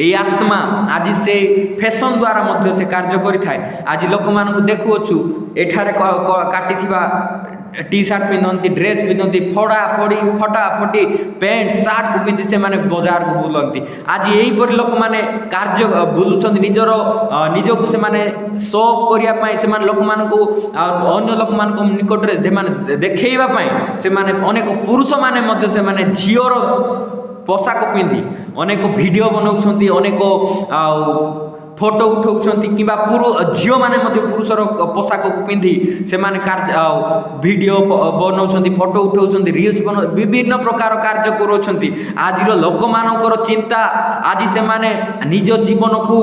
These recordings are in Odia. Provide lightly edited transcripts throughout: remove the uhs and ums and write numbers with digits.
এই আত্মা আজি সে ফ্যাশন দ্বারা মধ্যে সে কার্য করে থাকে। আজ লোক মানুষ দেখুছু এঠারে কাটিথিবা টি শার্ট পিঁধতি, ড্রেস পিঁধতি, ফটা ফটি প্যান্ট শার্ট কু পিঁধি সে বজার বুলতি। আজ এইপরি লোক মানে কার্য বুলুচ্ছেন নিজকে সে শো অফ করা সে লোক মানুষ অন্য লোক নিকটরে দেখাইবা সে অনেক পুরুষ মানে সে ঝিওর পোশাক পিঁধি অনেক ভিডিও বনাউଛନ୍ତି, অনেক ফটো উঠাউଛନ୍ତି কিংবা ঝিও মানে পুরুষর পোশাক পিঁধি সে ভিডিও বনাউଛନ୍ତି, ফটো উঠাউଛନ୍ତି, রিলস বিভিন্ন প্রকার কার্য করুଛନ୍ତି। আজির লোকমানଙ୍କର চিন্তা আজি সে নিজ জীবনকু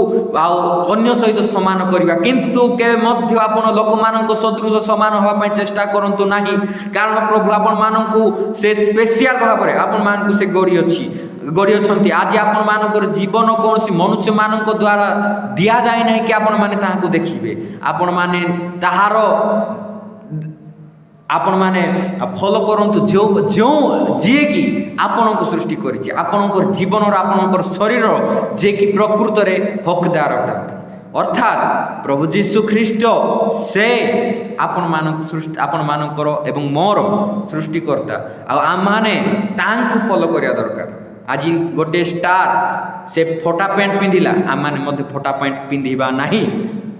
অন্য সহিত সমান করিবা, কিন্তু কেবে মধ্য আপন লোকମାନଙ୍କ সদৃশ সমান হওয়া চেষ্টা করন্তু ନାହିଁ। কারণ প্রভু আপন মানকু সে স্পেশাল ভাবে আপন মানকু সে গড়িଅଛନ୍ତି। আজ আপন মানকর জীবন কৌশি মনুষ্য মানক দ্বারা দিয়া যায় নাই কি আপন মানে তাহাকে দেখিবে। আপন মানে তাহার আপন মানে ফলো করন্তু যে কি আপনাকে সৃষ্টি করেছে, আপনার জীবনর আপনার শরীর যে কি প্রকৃতরে হকদার অটନ୍ତି। অর্থাৎ প্রভু যীশু খ্রিস্ট সে আপন মানকর এবং মোর সৃষ্টিকর্তা। মানে তাঁকু ফলো করা দরকার। আজি গোটে স্টার সে ফটা প্যান্ট পিঁধিলা, আমি ফটা প্যান্ট পিঁধিবা ନାହିଁ।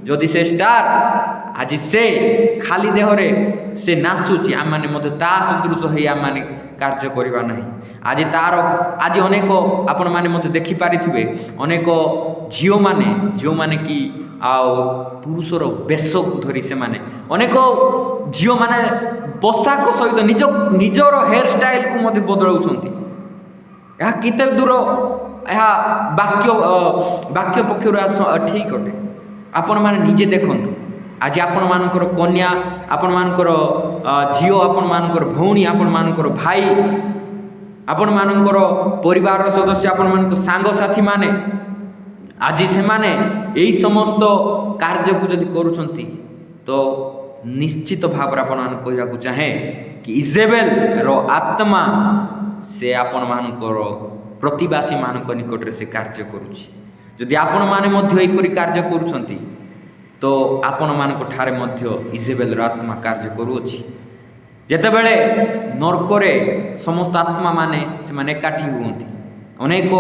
যদি সে স্টার আজি সে খালি দেহরে সে নাচুছি, আমি তা সদৃশ হয়ে আমি কার্য করিবা ନାହିଁ। আজি তার আজি অনেক আপন মানে দেখিপারিথিবে অনেক ঝিও মানে কি পুরুষর বেশক ধরি সে অনেক ঝিও মানে পোশাক সহিত নিজর হেয়ার স্টাইল কু বদলাউଛନ୍ତି। ଏହା କେତେ ଦୂର ଏହା ବାକ୍ୟ ପକ୍ଷରୁ ଠିକ୍ ଅଟେ। ଆପଣମାନେ ନିଜେ ଦେଖନ୍ତୁ। ଆଜି ଆପଣମାନଙ୍କର କନ୍ୟା, ଆପଣମାନଙ୍କର ଝିଅ, ଆପଣମାନଙ୍କର ଭଉଣୀ, ଆପଣମାନଙ୍କର ଭାଇ, ଆପଣମାନଙ୍କର ପରିବାରର ସଦସ୍ୟ, ଆପଣମାନଙ୍କ ସାଙ୍ଗସାଥିମାନେ ଆଜି ସେମାନେ ଏହି ସମସ୍ତ କାର୍ଯ୍ୟକୁ ଯଦି କରୁଛନ୍ତି ତ ନିଶ୍ଚିତ ଭାବରେ ଆପଣମାନଙ୍କୁ କହିବାକୁ ଚାହେଁ କି ଇଜେବେଲର ଆତ୍ମା ସେ ଆପଣମାନଙ୍କର ପ୍ରତିବାସୀ ମାନଙ୍କ ନିକଟରେ ସେ କାର୍ଯ୍ୟ କରୁଛି। ଯଦି ଆପଣମାନେ ମଧ୍ୟ ଏହିପରି କାର୍ଯ୍ୟ କରୁଛନ୍ତି ତ ଆପଣମାନଙ୍କ ଠାରେ ମଧ୍ୟ ଇଜେବେଲର ଆତ୍ମା କାର୍ଯ୍ୟ କରୁଅଛି। ଯେତେବେଳେ ନର୍କରେ ସମସ୍ତ ଆତ୍ମାମାନେ ସେମାନେ ଏକାଠି ହୁଅନ୍ତି, ଅନେକ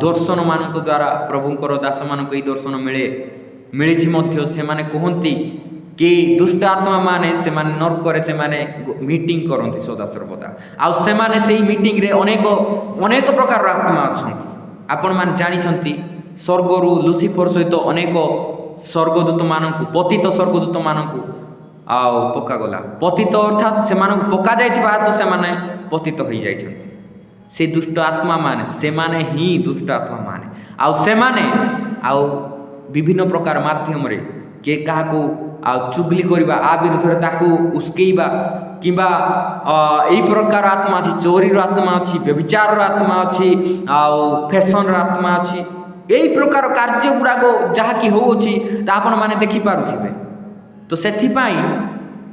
ଦର୍ଶନ ମାନଙ୍କ ଦ୍ୱାରା ପ୍ରଭୁଙ୍କର ଦାସମାନଙ୍କୁ ଏହି ଦର୍ଶନ ମିଳିଛି ମଧ୍ୟ। ସେମାନେ କୁହନ୍ତି କି ଦୁଷ୍ଟ ଆତ୍ମା ମାନେ ସେମାନେ ନର୍କରେ ସେମାନେ ମିଟିଂ କରନ୍ତି ସଦାସର୍ବଦା। ଆଉ ସେମାନେ ସେଇ ମିଟିଂରେ ଅନେକ ପ୍ରକାରର ଆତ୍ମା ଅଛନ୍ତି। ଆପଣମାନେ ଜାଣିଛନ୍ତି ସ୍ୱର୍ଗରୁ ଲୁସିଫର ସହିତ ଅନେକ ସ୍ୱର୍ଗଦୂତମାନଙ୍କୁ, ପତିତ ସ୍ୱର୍ଗଦୂତମାନଙ୍କୁ ପକାଗଲା। ପତିତ ଅର୍ଥାତ୍ ସେମାନଙ୍କୁ ପକାଯାଇଥିବା ହେତୁ ସେମାନେ ପତିତ ହୋଇଯାଇଛନ୍ତି। ସେ ଦୁଷ୍ଟ ଆତ୍ମା ମାନେ ସେମାନେ ହିଁ ଦୁଷ୍ଟ ଆତ୍ମା ମାନେ। ଆଉ ସେମାନେ ବିଭିନ୍ନ ପ୍ରକାର ମାଧ୍ୟମରେ କିଏ କାହାକୁ ଚୁଗଲି କରିବା, ବିରୁଦ୍ଧରେ ତାକୁ ଉସ୍କେଇବା କିମ୍ବା ଏହି ପ୍ରକାର ଆତ୍ମା ଅଛି। ଚୋରିର ଆତ୍ମା ଅଛି, ବ୍ୟଭିଚାରର ଆତ୍ମା ଅଛି, ଫ୍ୟାସନର ଆତ୍ମା ଅଛି। ଏହି ପ୍ରକାର କାର୍ଯ୍ୟ ଗୁଡ଼ାକ ଯାହାକି ହେଉଅଛି ତା ଆପଣମାନେ ଦେଖିପାରୁଥିବେ। ତ ସେଥିପାଇଁ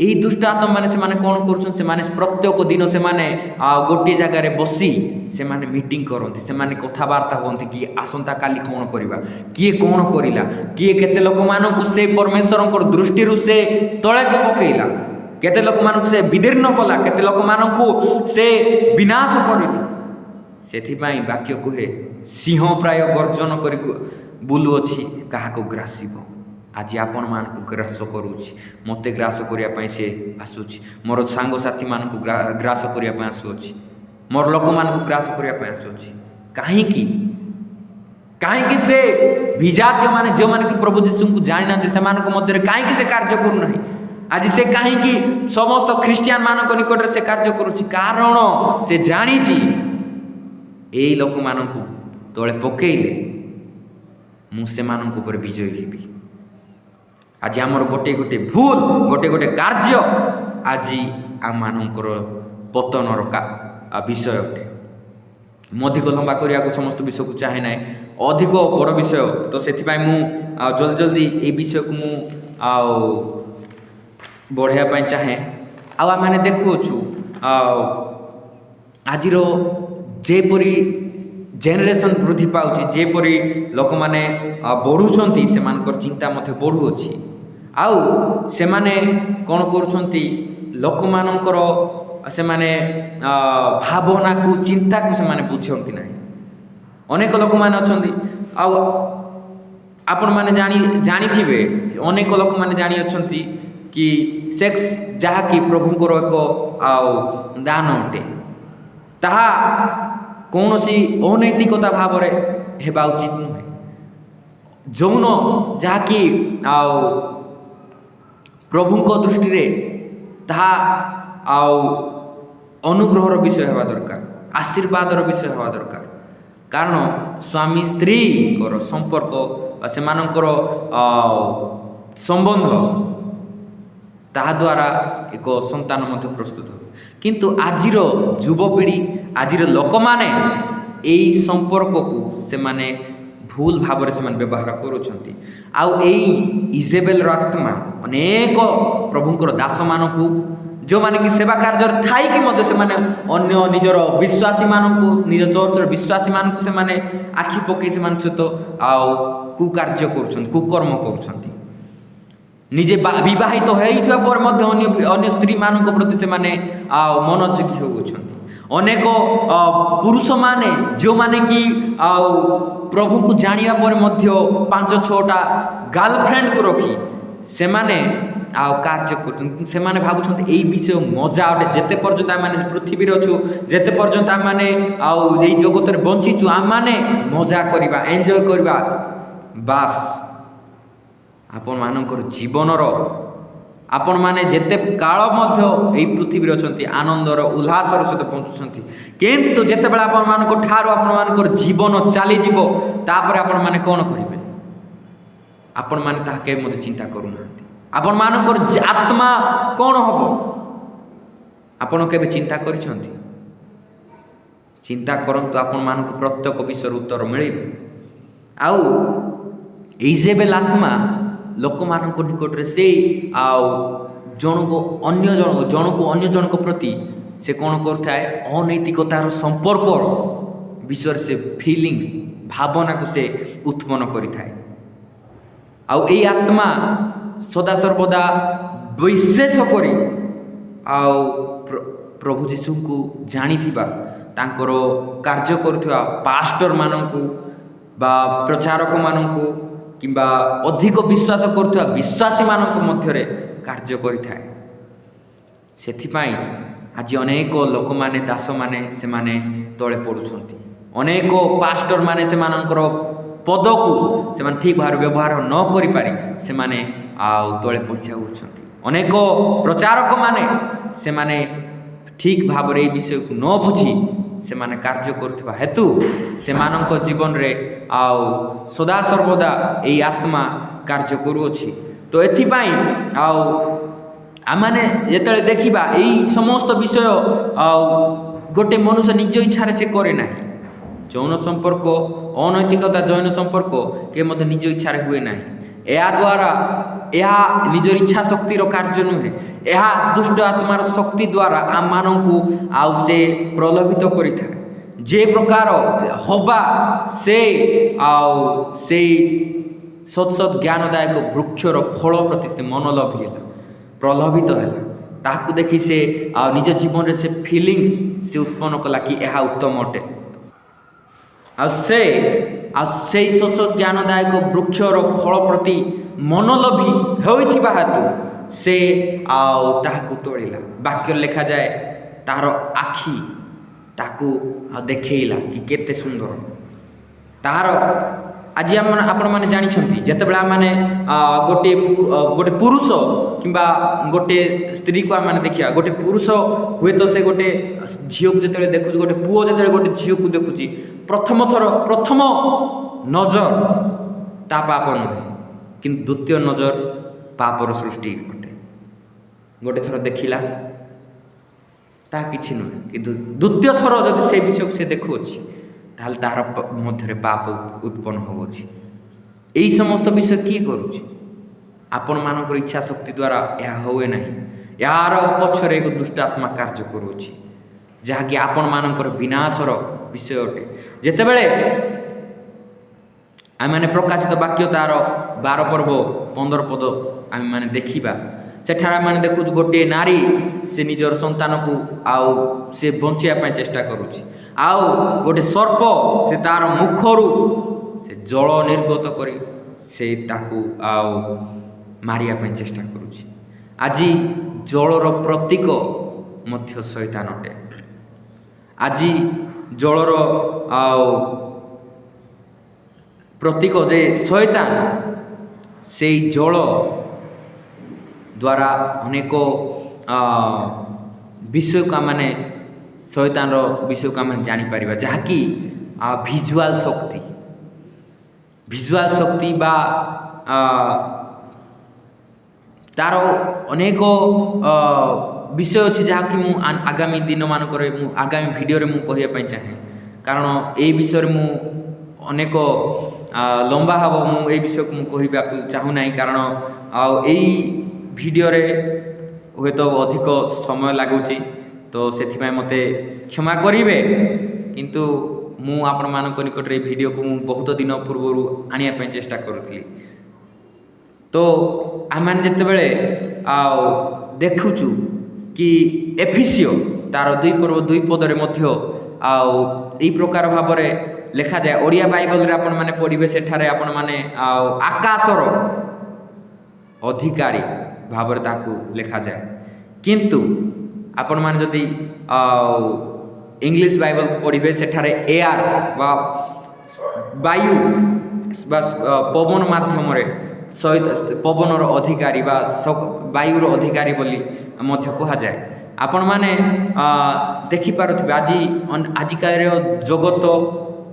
ଏହି ଦୁଷ୍ଟ ଆତ୍ମାମାନେ ସେମାନେ କ'ଣ କରୁଛନ୍ତି, ସେମାନେ ପ୍ରତ୍ୟେକ ଦିନ ସେମାନେ ଗୋଟିଏ ଜାଗାରେ ବସି ସେମାନେ ମିଟିଂ କରନ୍ତି। ସେମାନେ କଥାବାର୍ତ୍ତା ହୁଅନ୍ତି କି ଆସନ୍ତାକାଲି କ'ଣ କରିବା, କିଏ କ'ଣ କରିଲା, କିଏ କେତେ ଲୋକମାନଙ୍କୁ ସେ ପରମେଶ୍ୱରଙ୍କର ଦୃଷ୍ଟିରୁ ସେ ତଳେକୁ ପକାଇଲା, କେତେ ଲୋକମାନଙ୍କୁ ସେ ବିଦୀର୍ଣ୍ଣ କଲା, କେତେ ଲୋକମାନଙ୍କୁ ସେ ବିନାଶ କରିଲା। ସେଥିପାଇଁ ବାକ୍ୟ କୁହେ ସିଂହ ପ୍ରାୟ ଗର୍ଜନ କରି ବୁଲୁଅଛି, କାହାକୁ ଗ୍ରାସିବ। ଆଜି ଆପଣମାନଙ୍କୁ ଗ୍ରାସ କରୁଛି, ମୋତେ ଗ୍ରାସ କରିବା ପାଇଁ ସେ ଆସୁଛି, ମୋର ସାଙ୍ଗସାଥିମାନଙ୍କୁ ଗ୍ରାସ କରିବା ପାଇଁ ଆସୁଅଛି, ମୋର ଲୋକମାନଙ୍କୁ ଗ୍ରାସ କରିବା ପାଇଁ ଆସୁଅଛି। କାହିଁକି ସେ ବିଜାତୀୟ ମାନେ ଯେଉଁମାନେ କି ପ୍ରଭୁ ଯୀଶୁଙ୍କୁ ଜାଣିନାହାନ୍ତି ସେମାନଙ୍କ ମଧ୍ୟରେ କାହିଁକି ସେ କାର୍ଯ୍ୟ କରୁନାହିଁ? ଆଜି ସେ କାହିଁକି ସମସ୍ତ ଖ୍ରୀଷ୍ଟିଆନ ମାନଙ୍କ ନିକଟରେ ସେ କାର୍ଯ୍ୟ କରୁଛି? କାରଣ ସେ ଜାଣିଛି ଏଇ ଲୋକମାନଙ୍କୁ ତଳେ ପକେଇଲେ ମୁଁ ସେମାନଙ୍କ ଉପରେ ବିଜୟୀ ହେବି। ଆଜି ଆମର ଗୋଟିଏ ଭୁଲ, ଗୋଟିଏ କାର୍ଯ୍ୟ ଆଜି ଆମମାନଙ୍କର ପତନର ବିଷୟ ଅଟେ। ମୁଁ ଅଧିକ ଲମ୍ବା କରିବାକୁ ସମସ୍ତ ବିଷୟକୁ ଚାହେଁ ନାହିଁ, ଅଧିକ ବଡ଼ ବିଷୟ। ତ ସେଥିପାଇଁ ମୁଁ ଜଲ୍ଦି ଏଇ ବିଷୟକୁ ମୁଁ ବଢ଼ାଇବା ପାଇଁ ଚାହେଁ। ଆମେ ଦେଖୁଅଛୁ ଆଜିର ଜେନେରେସନ୍ ବୃଦ୍ଧି ପାଉଛି, ଯେପରି ଲୋକମାନେ ବଢ଼ୁଛନ୍ତି ସେମାନଙ୍କର ଚିନ୍ତା ମଧ୍ୟ ବଢ଼ୁଅଛି। ଆଉ ସେମାନେ କ'ଣ କରୁଛନ୍ତି, ଲୋକମାନଙ୍କର ସେମାନେ ଭାବନାକୁ ଚିନ୍ତାକୁ ସେମାନେ ବୁଝନ୍ତି ନାହିଁ। ଅନେକ ଲୋକମାନେ ଅଛନ୍ତି, ଆଉ ଆପଣମାନେ ଜାଣିଥିବେ ଅନେକ ଲୋକମାନେ ଜାଣିଅଛନ୍ତି କି ସେକ୍ସ ଯାହାକି ପ୍ରଭୁଙ୍କର ଏକ ଆଉ ଦାନ ଅଟେ, ତାହା କୌଣସି ଅନୈତିକତା ଭାବରେ ହେବା ଉଚିତ ନୁହେଁ। ଯୌନ ଯାହାକି ଆଉ ପ୍ରଭୁଙ୍କ ଦୃଷ୍ଟିରେ ତାହା ଆଉ ଅନୁଗ୍ରହର ବିଷୟ ହେବା ଦରକାର, ଆଶୀର୍ବାଦର ବିଷୟ ହେବା ଦରକାର। କାରଣ ସ୍ୱାମୀ ସ୍ତ୍ରୀଙ୍କର ସମ୍ପର୍କ ବା ସେମାନଙ୍କର ସମ୍ବନ୍ଧ ତାହା ଦ୍ୱାରା ଏକ ସନ୍ତାନ ମଧ୍ୟ ପ୍ରସ୍ତୁତ ହୁଏ। କିନ୍ତୁ ଆଜିର ଯୁବପିଢ଼ି, ଆଜିର ଲୋକମାନେ ଏହି ସମ୍ପର୍କକୁ ସେମାନେ ଭୁଲ ଭାବରେ ସେମାନେ ବ୍ୟବହାର କରୁଛନ୍ତି। ଆଉ ଏଇ ଇଜେବେଲର ଆତ୍ମା ଅନେକ ପ୍ରଭୁଙ୍କର ଦାସମାନଙ୍କୁ, ଯେଉଁମାନେ କି ସେବା କାର୍ଯ୍ୟରେ ଥାଇକି ମଧ୍ୟ ସେମାନେ ଅନ୍ୟ ନିଜର ବିଶ୍ୱାସୀମାନଙ୍କୁ, ନିଜ ଚର୍ଚ୍ଚର ବିଶ୍ୱାସୀମାନଙ୍କୁ ସେମାନେ ଆଖି ପକାଇ ସେମାନଙ୍କ ସହିତ ଆଉ କୁକାର୍ଯ୍ୟ କରୁଛନ୍ତି, କୁକର୍ମ କରୁଛନ୍ତି। ନିଜେ ବିବାହିତ ହୋଇଥିବା ପରେ ମଧ୍ୟ ଅନ୍ୟ ସ୍ତ୍ରୀମାନଙ୍କ ପ୍ରତି ସେମାନେ ଆଉ ମନୋଯୋଗୀ ହେଉଅଛନ୍ତି। ଅନେକ ପୁରୁଷମାନେ ଯେଉଁମାନେ କି ଆଉ ପ୍ରଭୁଙ୍କୁ ଜାଣିବା ପରେ ମଧ୍ୟ 5-6ଟା ଗାର୍ଲଫ୍ରେଣ୍ଡକୁ ରଖି ସେମାନେ ଆଉ କାର୍ଯ୍ୟ କରୁଛନ୍ତି। ସେମାନେ ଭାବୁଛନ୍ତି ଏଇ ବିଷୟ ମଜା ଅଟେ, ଯେତେ ପର୍ଯ୍ୟନ୍ତ ଆମମାନେ ପୃଥିବୀରେ ଅଛୁ, ଯେତେ ପର୍ଯ୍ୟନ୍ତ ଆମମାନେ ଆଉ ଏଇ ଜଗତରେ ବଞ୍ଚିଛୁ, ଆମମାନେ ମଜା କରିବା, ଏନ୍ଜୟ କରିବା। ବାସ୍, ଆପଣମାନଙ୍କର ଜୀବନର ଆପଣମାନେ ଯେତେ କାଳ ମଧ୍ୟ ଏହି ପୃଥିବୀରେ ଅଛନ୍ତି ଆନନ୍ଦର ଉଲ୍ଲାସର ସହିତ ବଞ୍ଚୁଛନ୍ତି, କିନ୍ତୁ ଯେତେବେଳେ ଆପଣମାନଙ୍କ ଠାରୁ ଆପଣମାନଙ୍କର ଜୀବନ ଚାଲିଯିବ, ତାପରେ ଆପଣମାନେ କ'ଣ କରିବେ? ଆପଣମାନେ ତାହା କେବେ ମଧ୍ୟ ଚିନ୍ତା କରୁନାହାନ୍ତି। ଆପଣମାନଙ୍କର ଆତ୍ମା କ'ଣ ହେବ? ଆପଣ କେବେ ଚିନ୍ତା କରିଛନ୍ତି? ଚିନ୍ତା କରନ୍ତୁ, ଆପଣମାନଙ୍କୁ ପ୍ରତ୍ୟେକ ବିଷୟର ଉତ୍ତର ମିଳିବ। ଆଉ ଇଜେବେଲ ଆତ୍ମା ଲୋକମାନଙ୍କ ନିକଟରେ ସେ ଆଉ ଜଣକୁ ଅନ୍ୟ ଜଣଙ୍କ ପ୍ରତି ସେ କ'ଣ କରିଥାଏ? ଅନୈତିକତାର ସମ୍ପର୍କ ବିଷୟରେ ସେ ଫିଲିଙ୍ଗସ୍, ଭାବନାକୁ ସେ ଉତ୍ପନ୍ନ କରିଥାଏ। ଆଉ ଏଇ ଆତ୍ମା ସଦାସର୍ବଦା ବିଶେଷ କରି ଆଉ ପ୍ରଭୁ ଯୀଶୁଙ୍କୁ ଜାଣିଥିବା, ତାଙ୍କର କାର୍ଯ୍ୟ କରୁଥିବା ପାଷ୍ଟରମାନଙ୍କୁ ବା ପ୍ରଚାରକମାନଙ୍କୁ କିମ୍ବା ଅଧିକ ବିଶ୍ୱାସ କରୁଥିବା ବିଶ୍ୱାସୀମାନଙ୍କ ମଧ୍ୟରେ କାର୍ଯ୍ୟ କରିଥାଏ। ସେଥିପାଇଁ ଆଜି ଅନେକ ଲୋକମାନେ, ଦାସମାନେ ସେମାନେ ତଳେ ପଡ଼ୁଛନ୍ତି। ଅନେକ ପାଷ୍ଟରମାନେ ସେମାନଙ୍କର ପଦକୁ ସେମାନେ ଠିକ୍ ଭାବରେ ବ୍ୟବହାର ନ କରିପାରି ସେମାନେ ଆଉ ତଳେ ପଡ଼ିଯାଉଛନ୍ତି। ଅନେକ ପ୍ରଚାରକମାନେ ସେମାନେ ଠିକ୍ ଭାବରେ ଏହି ବିଷୟକୁ ନ ବୁଝି ସେମାନେ କାର୍ଯ୍ୟ କରୁଥିବା ହେତୁ ସେମାନଙ୍କ ଜୀବନରେ ଆଉ ସଦାସର୍ବଦା ଏହି ଆତ୍ମା କାର୍ଯ୍ୟ କରୁଅଛି। ତ ଏଥିପାଇଁ ଆଉ ଆମମାନେ ଯେତେବେଳେ ଦେଖିବା ଏଇ ସମସ୍ତ ବିଷୟ, ଆଉ ଗୋଟେ ମନୁଷ୍ୟ ନିଜ ଇଚ୍ଛାରେ ସେ କରେ ନାହିଁ। ଯୌନ ସମ୍ପର୍କ, ଅନୈତିକତା ଯୌନ ସମ୍ପର୍କ କେ ମଧ୍ୟ ନିଜ ଇଚ୍ଛାରେ ହୁଏ ନାହିଁ। ଏହା ନିଜର ଇଚ୍ଛା ଶକ୍ତିର କାର୍ଯ୍ୟ ନୁହେଁ। ଏହା ଦୁଷ୍ଟ ଆତ୍ମାର ଶକ୍ତି ଦ୍ୱାରା ଆମମାନଙ୍କୁ ଆଉ ସେ ପ୍ରଲୋଭିତ କରିଥାଏ। ଯେ ପ୍ରକାର ହବା ସେ ଆଉ ସେଇ ସତ୍ ଜ୍ଞାନଦାୟକ ବୃକ୍ଷର ଫଳ ପ୍ରତି ସେ ମନଲୋଭୀ ହେଲା, ପ୍ରଲୋଭିତ ହେଲା। ତାହାକୁ ଦେଖି ସେ ଆଉ ନିଜ ଜୀବନରେ ସେ ଫିଲିଙ୍ଗସ୍ ସେ ଉତ୍ପନ୍ନ କଲା କି ଏହା ଉତ୍ତମ ଅଟେ। ଆଉ ସେଇ ସତ୍ ଜ୍ଞାନଦାୟକ ବୃକ୍ଷର ଫଳ ପ୍ରତି ମନଲୋଭୀ ହୋଇଥିବା ହେତୁ ସେ ଆଉ ତାହାକୁ ତୋଳିଲା। ବାକ୍ୟରେ ଲେଖାଯାଏ ତାହାର ଆଖି ତାକୁ ଦେଖେଇଲା କି କେତେ ସୁନ୍ଦର। ତାହାର ଆଜି ଆପଣମାନେ ଜାଣିଛନ୍ତି, ଯେତେବେଳେ ଆମମାନେ ଗୋଟେ ପୁରୁଷ କିମ୍ବା ଗୋଟେ ସ୍ତ୍ରୀକୁ ଆମମାନେ ଦେଖିବା, ଗୋଟେ ପୁରୁଷ ହୁଏତ ସେ ଗୋଟେ ଝିଅକୁ ଯେତେବେଳେ ଦେଖୁଛି, ଗୋଟେ ପୁଅ ଯେତେବେଳେ ଗୋଟେ ଝିଅକୁ ଦେଖୁଛି, ପ୍ରଥମ ନଜର ତା ପାପ ନୁହେଁ, କିନ୍ତୁ ଦ୍ୱିତୀୟ ନଜର ପାପର ସୃଷ୍ଟି ଅଟେ। ଗୋଟେ ଥର ଦେଖିଲା ତାହା କିଛି ନୁହେଁ, କିନ୍ତୁ ଦ୍ୱିତୀୟ ଥର ଯଦି ସେ ବିଷୟକୁ ସେ ଦେଖୁଅଛି, ତାହେଲେ ତାହାର ମଧ୍ୟରେ ପାପ ଉତ୍ପନ୍ନ ହେଉଅଛି। ଏହି ସମସ୍ତ ବିଷୟ କିଏ କରୁଛି? ଆପଣମାନଙ୍କର ଇଚ୍ଛା ଶକ୍ତି ଦ୍ୱାରା ଏହା ହୁଏ ନାହିଁ। ଏହାର ପଛରେ ଏକ ଦୁଷ୍ଟ ଆତ୍ମା କାର୍ଯ୍ୟ କରୁଅଛି, ଯାହାକି ଆପଣମାନଙ୍କର ବିନାଶର विषय अटे जेतेबेले आम मैंने प्रकाशित वाक्य तार 12 पर्व 15 पद आम मैंने देखा सेठार मैंने देखु गोटे नारी से निजर संतान को आउ से बचाई चेष्टा करुच्ची आउ गोटे सर्प से तार मुखरू से जल निर्गत करी से ताकू आउ मारिया चेष्टा करुच्ची आज जलर प्रतीक मध्य शैतान अटे आज जलर आउ प्रतीक जे शैतान से जल द्वारा अनेक विषय का माने शैतान विषय का माने जानीपर जहाँकि भिजुआल शक्ति बा तार अनेक विषय अच्छे जहाँकि मु आगामी दिन मानक आगामी भिडियो रे मु कहवाई चाहे कारण ये विषय मु अनेक लंबा हम मुझे विषय को कहवा चाहूना कारण आई भिडियो रे हे तो अधिक समय लगुच तो से मते क्षमा करेंगे किंतु मु आपण मानक निकट रे भिडियो को बहुत दिन पूर्व आने चेष्टा करुली तो आम जिते बड़े देखुचु कि एफिसियो तार 2 पर्व 2 पदरे आई प्रकार भाव लिखा जाए ओडिया बाइबल रे आपण माने पढ़िबे सेठारे आपण माने आकाशर अधिकारी भाव ताकू लिखा जाए किंतु आपण माने जदि इंग्लिश बाइबल को पढ़िबे सेठारे एआर बा वायु बा पवन माध्यम रे पवनर अधिकारी बा वायुर अधिकारी बोली मध्य कहा जाए आपण माने देखि पारुथिबे आजिकार जगत